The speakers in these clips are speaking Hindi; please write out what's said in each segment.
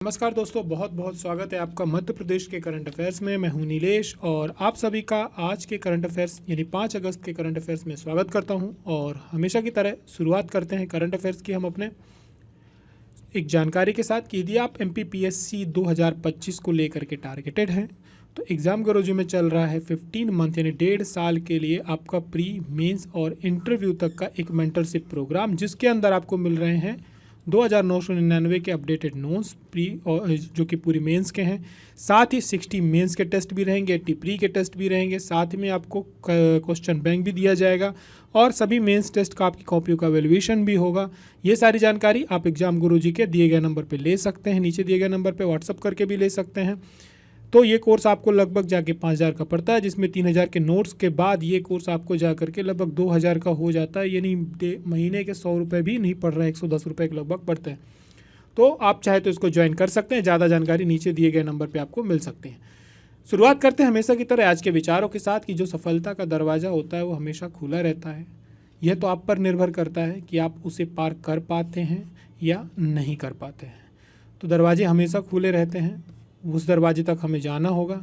नमस्कार दोस्तों, बहुत बहुत स्वागत है आपका मध्य प्रदेश के करंट अफेयर्स में। मैं हूं नीलेश और आप सभी का आज के करंट अफेयर्स यानी 5 अगस्त के करंट अफेयर्स में स्वागत करता हूं। और हमेशा की तरह शुरुआत करते हैं करंट अफेयर्स की हम अपने एक जानकारी के साथ कि यदि आप MPPSC 2025 को लेकर के टारगेटेड हैं तो एग्ज़ाम गुरुजी में चल रहा है 15 मंथ यानी 1.5 साल के लिए आपका प्री मेंस और इंटरव्यू तक का एक मेंटरशिप प्रोग्राम, जिसके अंदर आपको मिल रहे हैं 2999 के अपडेटेड नोट्स प्री और जो कि पूरी मेंस के हैं। साथ ही 60 मेंस के टेस्ट भी रहेंगे, 80 प्री के टेस्ट भी रहेंगे। साथ में आपको क्वेश्चन बैंक भी दिया जाएगा और सभी मेंस टेस्ट का आपकी कॉपियों का वैल्यूएशन भी होगा। ये सारी जानकारी आप एग्जाम गुरुजी के दिए गए नंबर पे ले सकते हैं, नीचे दिए गए नंबर पे व्हाट्सअप करके भी ले सकते हैं। तो ये कोर्स आपको लगभग जाके 5000 का पड़ता है, जिसमें 3000 के नोट्स के बाद ये कोर्स आपको जा करके लगभग 2000 का हो जाता है। यानी महीने के 100 रुपये भी नहीं पड़ रहे हैं, 110 रुपये के लगभग पड़ते हैं। तो आप चाहे तो इसको ज्वाइन कर सकते हैं। ज़्यादा जानकारी नीचे दिए गए नंबर पे आपको मिल सकती है। शुरुआत करते हैं हमेशा की तरह आज के विचारों के साथ कि जो सफलता का दरवाज़ा होता है वो हमेशा खुला रहता है। यह तो आप पर निर्भर करता है कि आप उसे पार कर पाते हैं या नहीं कर पाते हैं। तो दरवाजे हमेशा खुले रहते हैं, उस दरवाजे तक हमें जाना होगा।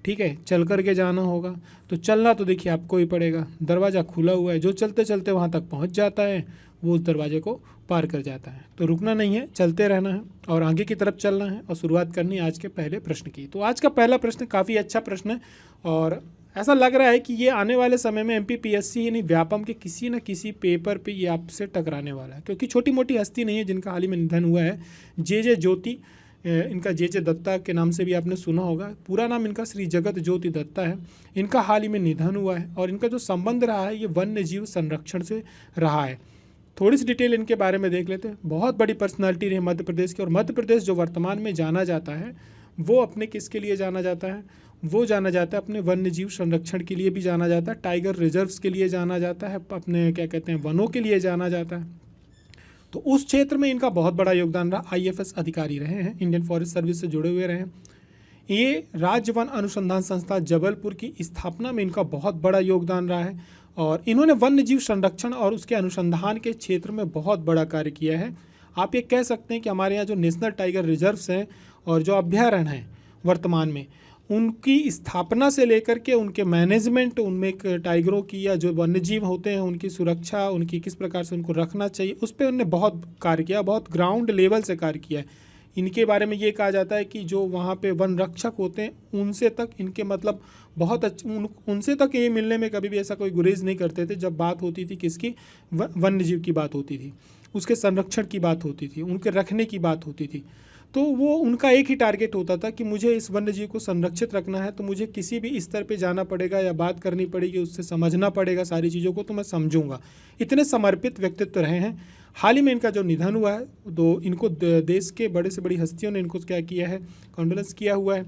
ठीक है, चल कर के जाना होगा। तो चलना तो देखिए आपको ही पड़ेगा। दरवाज़ा खुला हुआ है, जो चलते चलते वहाँ तक पहुँच जाता है वो उस दरवाजे को पार कर जाता है। तो रुकना नहीं है, चलते रहना है और आगे की तरफ चलना है। और शुरुआत करनी है आज के पहले प्रश्न की। तो आज का पहला प्रश्न काफ़ी अच्छा प्रश्न है और ऐसा लग रहा है कि ये आने वाले समय में MPPSC यानी व्यापम के किसी न किसी पेपर पे ये आपसे टकराने वाला है, क्योंकि छोटी मोटी हस्ती नहीं है जिनका हाल ही में निधन हुआ है। जे ज्योति, इनका जे दत्ता के नाम से भी आपने सुना होगा। पूरा नाम इनका श्री जगत ज्योति दत्ता है। इनका हाल ही में निधन हुआ है और इनका जो संबंध रहा है ये वन्य जीव संरक्षण से रहा है। थोड़ी सी डिटेल इनके बारे में देख लेते हैं। बहुत बड़ी पर्सनालिटी रही मध्य प्रदेश की, और मध्य प्रदेश जो वर्तमान में जाना जाता है वो अपने किसके लिए जाना जाता है? वो जाना जाता है अपने वन्य जीव संरक्षण के लिए भी जाना जाता है, टाइगर रिजर्व्स के लिए जाना जाता है, अपने क्या कहते हैं वनों के लिए जाना जाता है। तो उस क्षेत्र में इनका बहुत बड़ा योगदान रहा। IFS अधिकारी रहे हैं, इंडियन फॉरेस्ट सर्विस से जुड़े हुए रहे हैं। ये राज्य वन अनुसंधान संस्था जबलपुर की स्थापना में इनका बहुत बड़ा योगदान रहा है और इन्होंने वन्य जीव संरक्षण और उसके अनुसंधान के क्षेत्र में बहुत बड़ा कार्य किया है। आप ये कह सकते हैं कि हमारे यहाँ जो नेशनल टाइगर रिजर्व्स हैं और जो अभयारण्य हैं वर्तमान में, उनकी स्थापना से लेकर के उनके मैनेजमेंट, उनमें एक टाइगरों की या जो वन्यजीव होते हैं उनकी सुरक्षा, उनकी किस प्रकार से उनको रखना चाहिए, उस पर उन्होंने बहुत कार्य किया, बहुत ग्राउंड लेवल से कार्य किया है। इनके बारे में ये कहा जाता है कि जो वहाँ पे वन रक्षक होते हैं उनसे तक इनके मतलब बहुत उनसे तक ये मिलने में कभी भी ऐसा कोई गुरेज नहीं करते थे। जब बात होती थी किसकी, वन्यजीव की बात होती थी, उसके संरक्षण की बात होती थी, उनके रखने की बात होती थी, तो वो उनका एक ही टारगेट होता था कि मुझे इस वन्यजीव को संरक्षित रखना है तो मुझे किसी भी स्तर पे जाना पड़ेगा या बात करनी पड़ेगी, उससे समझना पड़ेगा सारी चीज़ों को, तो मैं समझूंगा। इतने समर्पित व्यक्तित्व रहे हैं। हाल ही में इनका जो निधन हुआ है तो इनको देश के बड़े से बड़ी हस्तियों ने इनको क्या किया है, कॉन्डोलेंस किया हुआ है।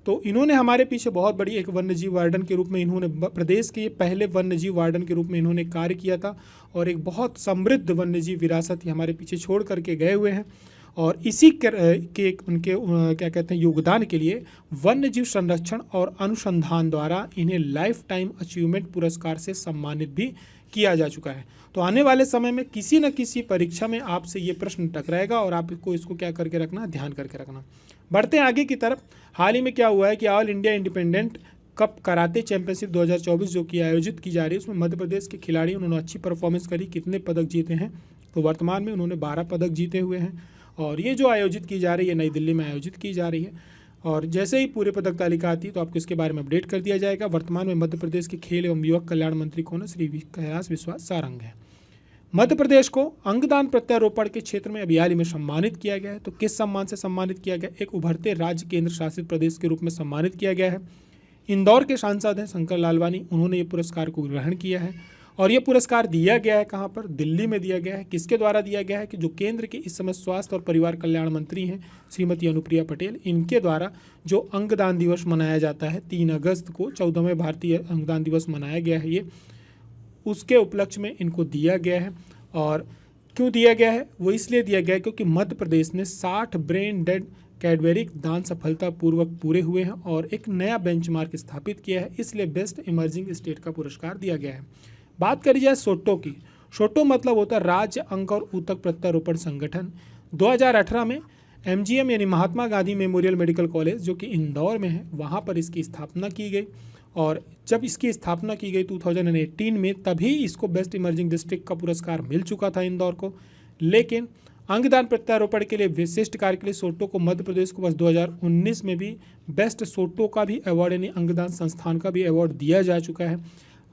तो इन्होंने हमारे पीछे बहुत बड़ी एक वन्यजीव वार्डन के रूप में, इन्होंने प्रदेश के पहले वन्यजीव वार्डन के रूप में इन्होंने कार्य किया था और एक बहुत समृद्ध वन्यजीव विरासत ही हमारे पीछे छोड़ करके गए हुए हैं। और इसी के उनके क्या कहते हैं योगदान के लिए वन्यजीव संरक्षण और अनुसंधान द्वारा इन्हें लाइफ टाइम अचीवमेंट पुरस्कार से सम्मानित भी किया जा चुका है। तो आने वाले समय में किसी न किसी परीक्षा में आपसे ये प्रश्न टकराएगा और आपको इसको क्या करके रखना, ध्यान करके रखना। बढ़ते हैं आगे की तरफ। हाल ही में क्या हुआ है कि all India independent cup karate championship 2024 जो कि आयोजित की जा रही है, उसमें मध्य प्रदेश के खिलाड़ी उन्होंने अच्छी परफॉर्मेंस करी। कितने पदक जीते हैं? तो वर्तमान में उन्होंने 12 पदक जीते हुए हैं और ये जो आयोजित की जा रही है नई दिल्ली में आयोजित की जा रही है। और जैसे ही पूरे पदक तालिका आती है तो आपको इसके बारे में अपडेट कर दिया जाएगा। वर्तमान में मध्य प्रदेश के खेल एवं युवक कल्याण मंत्री कौन है? श्री कैलाश विश्वास सारंग है। मध्य प्रदेश को अंगदान प्रत्यारोपण के क्षेत्र में अभी हाल ही में सम्मानित किया गया है। तो किस सम्मान से सम्मानित किया गया? एक उभरते राज्य केंद्र शासित प्रदेश के रूप में सम्मानित किया गया है। इंदौर के सांसद हैं शंकर लालवानी, उन्होंने ये पुरस्कार को ग्रहण किया है और ये पुरस्कार दिया गया है कहाँ पर? दिल्ली में दिया गया है। किसके द्वारा दिया गया है? कि जो केंद्र के इस समय स्वास्थ्य और परिवार कल्याण मंत्री हैं श्रीमती अनुप्रिया पटेल, इनके द्वारा जो अंगदान दिवस मनाया जाता है 3 अगस्त को, 14वें भारतीय अंगदान दिवस मनाया गया है, ये उसके उपलक्ष्य में इनको दिया गया है। और क्यों दिया गया है? वो इसलिए दिया गया है क्योंकि मध्य प्रदेश ने 60 ब्रेन डेड कैडबेरिक दान सफलतापूर्वक पूरे हुए हैं और एक नया बेंचमार्क स्थापित किया है, इसलिए बेस्ट इमर्जिंग स्टेट का पुरस्कार दिया गया है। बात करी जाए सोटो की। सोटो मतलब होता है राज्य अंग और ऊतक प्रत्यारोपण संगठन। 2018 में MGM यानी Mahatma Gandhi memorial medical college जो कि इंदौर में है, वहाँ पर इसकी स्थापना की गई। और जब इसकी स्थापना की गई 2018 में, तभी इसको बेस्ट इमर्जिंग डिस्ट्रिक्ट का पुरस्कार मिल चुका था इंदौर को। लेकिन अंगदान प्रत्यारोपण के लिए विशिष्ट कार्य के लिए सोटो को मध्य प्रदेश को बस 2019 में भी बेस्ट सोटो का भी अवार्ड यानी अंगदान संस्थान का भी अवार्ड दिया जा चुका है।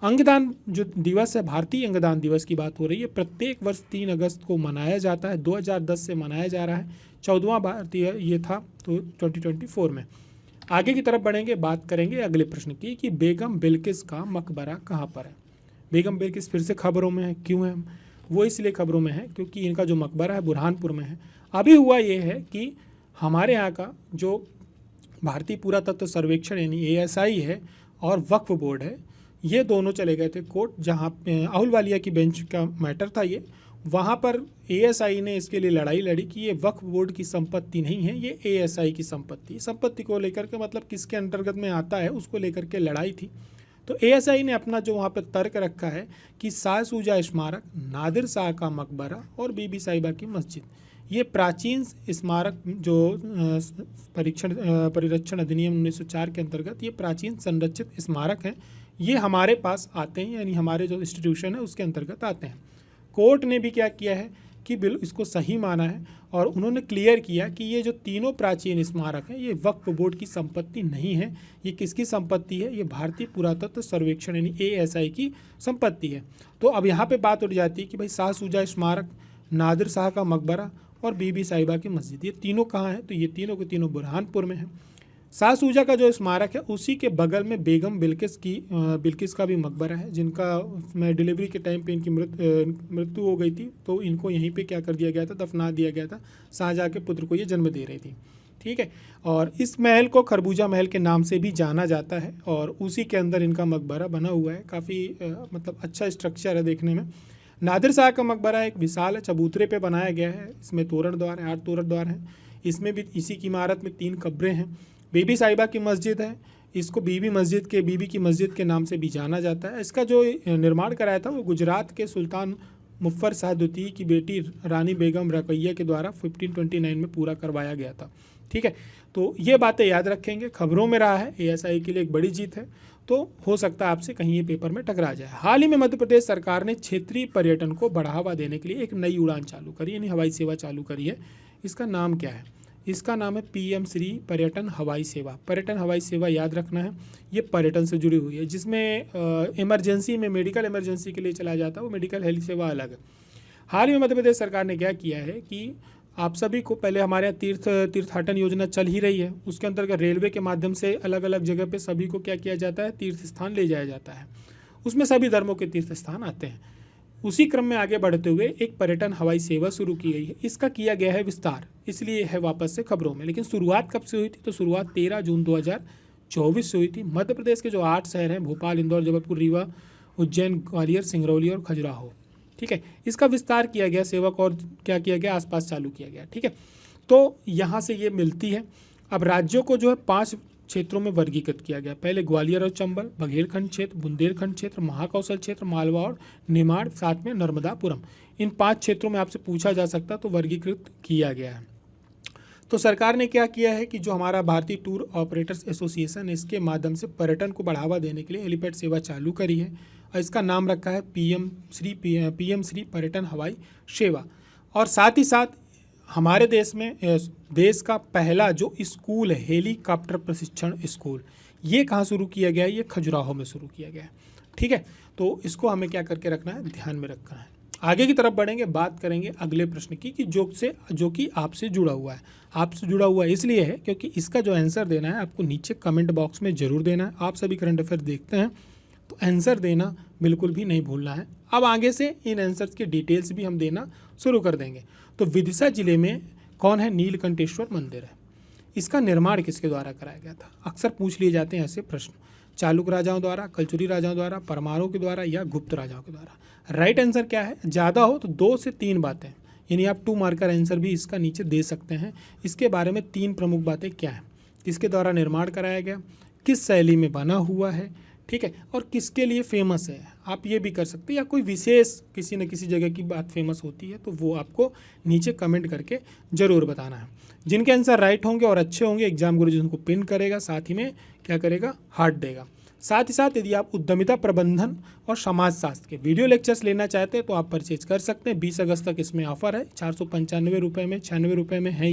अंगदान जो दिवस है, भारतीय अंगदान दिवस की बात हो रही है, प्रत्येक वर्ष 3 अगस्त को मनाया जाता है। 2010 से मनाया जा रहा है, 14वां भारतीय ये था तो 2024 में। आगे की तरफ बढ़ेंगे, बात करेंगे अगले प्रश्न की कि बेगम बिल्किस का मकबरा कहाँ पर है। बेगम बिल्किस फिर से खबरों में है, क्यों है? वो इसलिए खबरों में है क्योंकि इनका जो मकबरा है बुरहानपुर में है। अभी हुआ ये है कि हमारे यहाँ का जो भारतीय पुरातत्व सर्वेक्षण यानी ASI है और वक्फ बोर्ड है, ये दोनों चले गए थे कोर्ट, जहाँ अहुलवालिया की बेंच का मैटर था ये। वहाँ पर ASI ने इसके लिए लड़ाई लड़ी कि ये वक्फ बोर्ड की संपत्ति नहीं है, ये ASI की संपत्ति को लेकर के, मतलब किसके अंतर्गत में आता है उसको लेकर के लड़ाई थी। तो ASI ने अपना जो वहाँ पर तर्क रखा है कि शाह सूजा स्मारक, नादिर शाह का मकबरा और बीबी साहिबा की मस्जिद, ये प्राचीन स्मारक जो परिरक्षण अधिनियम 1904 के अंतर्गत ये प्राचीन संरक्षित स्मारक हैं, ये हमारे पास आते हैं, यानी हमारे जो इंस्टीट्यूशन है उसके अंतर्गत आते हैं। कोर्ट ने भी क्या किया है कि बिल इसको सही माना है और उन्होंने क्लियर किया कि ये जो तीनों प्राचीन स्मारक हैं ये वक्फ बोर्ड की संपत्ति नहीं है। ये किसकी संपत्ति है? ये भारतीय पुरातत्व सर्वेक्षण यानी ASI की संपत्ति है। तो अब यहाँ पे बात उठ जाती है कि भाई शाह सूजा स्मारक, नादिर शाह का मकबरा और बीबी साहिबा की मस्जिद, ये तीनों कहाँ हैं? तो ये तीनों के तीनों बुरहानपुर में हैं। शाह सूजा का जो स्मारक है उसी के बगल में बेगम बिल्किस का भी मकबरा है, जिनका उसमें डिलीवरी के टाइम पे इनकी मृत्यु हो गई थी, तो इनको यहीं पे क्या कर दिया गया था, दफना दिया गया था। शाहजहाँ के पुत्र को ये जन्म दे रही थी, ठीक है। और इस महल को खरबूजा महल के नाम से भी जाना जाता है और उसी के अंदर इनका मकबरा बना हुआ है। काफ़ी मतलब अच्छा स्ट्रक्चर है देखने में। नादिर शाह का मकबरा एक विशाल चबूतरे पे बनाया गया है, इसमें तोरण द्वार है, 8 तोरण द्वार हैं। इसमें भी इसी की इमारत में 3 कब्रें हैं। बीबी साहिबा की मस्जिद है, इसको बीबी की मस्जिद के नाम से भी जाना जाता है। इसका जो निर्माण कराया था वो गुजरात के सुल्तान मुफ्फर शाह द्वितीय की बेटी रानी बेगम रकैया के द्वारा 1529 में पूरा करवाया गया था, ठीक है। तो ये बातें याद रखेंगे, खबरों में रहा है, ASI के लिए एक बड़ी जीत है, तो हो सकता है आपसे कहीं ये पेपर में टकरा जाए। हाल ही में मध्य प्रदेश सरकार ने क्षेत्रीय पर्यटन को बढ़ावा देने के लिए एक नई उड़ान चालू करी, यानी हवाई सेवा चालू करी है। इसका नाम क्या है? इसका नाम है PM श्री पर्यटन हवाई सेवा। पर्यटन हवाई सेवा याद रखना है, ये पर्यटन से जुड़ी हुई है, जिसमें इमरजेंसी में मेडिकल इमरजेंसी के लिए चला जाता है, वो मेडिकल हेल्थ सेवा अलग है। हाल ही में मध्य प्रदेश सरकार ने क्या किया है कि आप सभी को, पहले हमारे यहाँ तीर्थाटन योजना चल ही रही है, उसके अंतर्गत रेलवे के माध्यम से अलग अलग जगह पे सभी को क्या किया जाता है, तीर्थ स्थान ले जाया जाता है। उसमें सभी धर्मों के तीर्थ स्थान आते हैं। उसी क्रम में आगे बढ़ते हुए एक पर्यटन हवाई सेवा शुरू की गई है। इसका किया गया है विस्तार, इसलिए है वापस से खबरों में। लेकिन शुरुआत कब से हुई थी? तो शुरुआत 13 जून 2024 से हुई थी। मध्य प्रदेश के जो 8 शहर हैं, भोपाल, इंदौर, जबलपुर, रीवा, उज्जैन, ग्वालियर, सिंगरौली और खजुराहो, ठीक है, इसका विस्तार किया गया, सेवा को और क्या किया गया, आसपास चालू किया गया, ठीक है। तो यहाँ से ये मिलती है। अब राज्यों को जो है 5 क्षेत्रों में वर्गीकृत किया गया। पहले ग्वालियर और चंबल, बघेलखंड क्षेत्र, बुंदेलखंड क्षेत्र, महाकौशल क्षेत्र, मालवा और निमाड़, साथ में नर्मदापुरम, इन 5 क्षेत्रों में आपसे पूछा जा सकता तो वर्गीकृत किया गया है। तो सरकार ने क्या किया है कि जो हमारा भारतीय टूर ऑपरेटर्स एसोसिएशन, इसके माध्यम से पर्यटन को बढ़ावा देने के लिए हेलीपैड सेवा चालू करी है और इसका नाम रखा है PM श्री पर्यटन हवाई सेवा। और साथ ही साथ हमारे देश में देश का पहला जो स्कूल है, हेलीकॉप्टर प्रशिक्षण स्कूल, ये कहाँ शुरू किया गया है? ये खजुराहो में शुरू किया गया है, ठीक है। तो इसको हमें क्या करके रखना है, ध्यान में रखना है। आगे की तरफ बढ़ेंगे, बात करेंगे अगले प्रश्न की कि जो कि आपसे जुड़ा हुआ है। आपसे जुड़ा हुआ इसलिए है क्योंकि इसका जो आंसर देना है आपको नीचे कमेंट बॉक्स में ज़रूर देना है। आप सभी करंट अफेयर देखते हैं तो आंसर देना बिल्कुल भी नहीं भूलना है। अब आगे से इन आंसर्स की डिटेल्स भी हम देना शुरू कर देंगे। तो विदिशा जिले में कौन है? नीलकंठेश्वर मंदिर है। इसका निर्माण किसके द्वारा कराया गया था? अक्सर पूछ लिए जाते हैं ऐसे प्रश्न। चालुक्य राजाओं द्वारा, कलचुरी राजाओं द्वारा, परमारों के द्वारा या गुप्त राजाओं के द्वारा। राइट आंसर क्या है? ज़्यादा हो तो 2 से 3 बातें, यानी आप 2 मार्कर आंसर भी इसका नीचे दे सकते हैं। इसके बारे में 3 प्रमुख बातें क्या हैं? किसके द्वारा निर्माण कराया गया, किस शैली में बना हुआ है, ठीक है, और किसके लिए फेमस है आप ये भी कर सकते हैं, या कोई विशेष किसी न किसी जगह की बात फेमस होती है तो वो आपको नीचे कमेंट करके ज़रूर बताना है। जिनके आंसर राइट होंगे और अच्छे होंगे एग्जाम गुरुजी उनको पिन करेगा, साथ ही में क्या करेगा, हार्ट देगा। साथ ही साथ यदि आप उद्यमिता प्रबंधन और समाजशास्त्र के वीडियो लेक्चर्स लेना चाहते हैं तो आप परचेज कर सकते हैं। 20 अगस्त तक इसमें ऑफर है, 495 रुपये में, 96 रुपये में है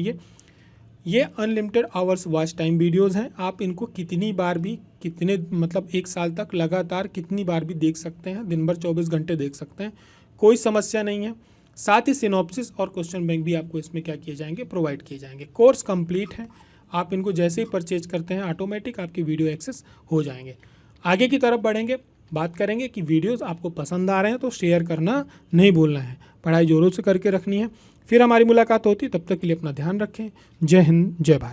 ये unlimited hours watch time videos हैं। आप इनको कितनी बार भी, कितने मतलब 1 साल तक लगातार कितनी बार भी देख सकते हैं, दिन भर 24 घंटे देख सकते हैं, कोई समस्या नहीं है। साथ ही सिनॉप्सिस और क्वेश्चन बैंक भी आपको इसमें क्या किए जाएंगे, प्रोवाइड किए जाएंगे। कोर्स कंप्लीट है, आप इनको जैसे ही परचेज करते हैं ऑटोमेटिक आपकी वीडियो एक्सेस हो जाएंगे। आगे की तरफ बढ़ेंगे, बात करेंगे कि वीडियोस आपको पसंद आ रहे हैं तो शेयर करना नहीं भूलना है, पढ़ाई जोरों से करके रखनी है। फिर हमारी मुलाकात होती, तब तक के लिए अपना ध्यान रखें। जय हिंद, जय भारत।